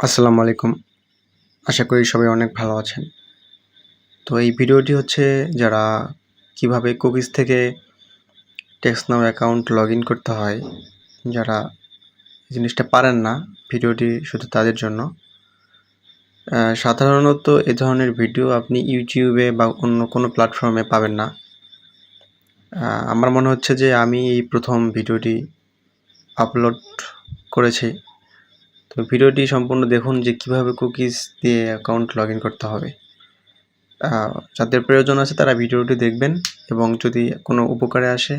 আসসালামু আলাইকুম। আশা করি সবাই অনেক ভালো আছেন। তো এই ভিডিওটি হচ্ছে যারা কিভাবে কুকিজ থেকে টেক্সট নাও অ্যাকাউন্ট লগইন করতে হয়, যারা এই জিনিসটা পারেন না, ভিডিওটি শুধু তাদের জন্য। সাধারণত এ ধরনের ভিডিও আপনি ইউটিউবে বা অন্য কোনো প্ল্যাটফর্মে পাবেন না। আমার মনে হচ্ছে যে আমি এই প্রথম ভিডিওটি আপলোড করেছি। তো ভিডিওটি সম্পূর্ণ দেখুন যে কিভাবে কুকিজ দিয়ে অ্যাকাউন্ট লগইন করতে হবে। যাদের প্রয়োজন আছে তারা ভিডিওটি দেখবেন এবং যদি কোনো উপকারে আসে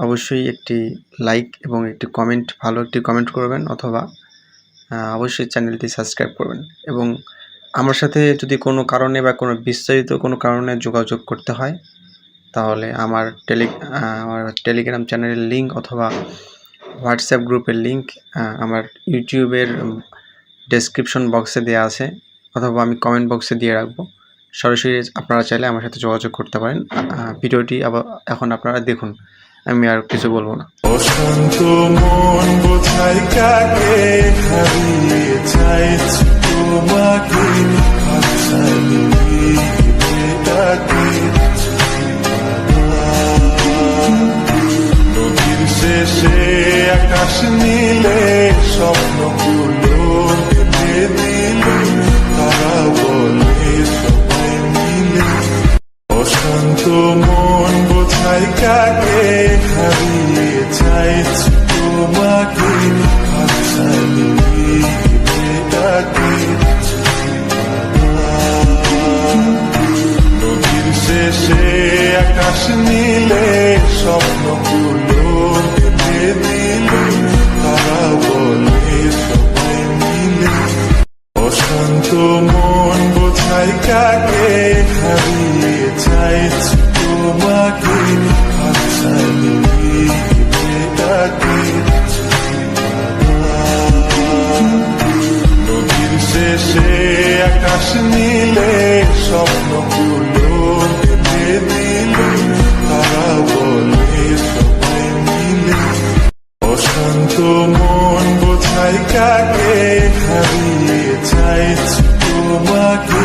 অবশ্যই একটি লাইক এবং একটি কমেন্ট, ভালো একটি কমেন্ট করবেন অথবা অবশ্যই চ্যানেলটি সাবস্ক্রাইব করবেন। এবং আমার সাথে যদি কোনো কারণে বা কোনো বিস্তারিত কোনো কারণে যোগাযোগ করতে হয় তাহলে আমার টেলিগ্রাম চ্যানেলের লিঙ্ক অথবা হোয়াটসঅ্যাপ গ্রুপের লিঙ্ক আমার ইউটিউবের ডেসক্রিপশন বক্সে দেওয়া আছে অথবা আমি কমেন্ট বক্সে দিয়ে রাখবো। সরাসরি আপনারা চাইলে আমার সাথে যোগাযোগ করতে পারেন। ভিডিওটি এখন আপনারা দেখুন, আমি আর কিছু বলবো না। অশান্ত মন বোঝাই কাকে হারিয়ে চাইছি তোমাকে নদীর শেষে আকাশ নীলে স্বপ্নগুলো কেঁদে দিল তারা বলে সবাই মিলে অশান্ত মন বোঝাই কাকে হারিয়ে চাইছি তোমাকে নদীর শেষে আকাশ নীলে স্বপ্নগুলো কেঁদে দিল তারা বলে সবাই মিলে অশান্ত মন বোঝাই কাকে হারিয়ে চাইছি তোমাকে নদীর শেষে আকাশ নীলে স্বপ্নগুলো কেঁদে দিল তারা বলে সবাই মিলে অশান্ত মন বোঝাই কাকে হারিয়ে চাইছি তোমাকে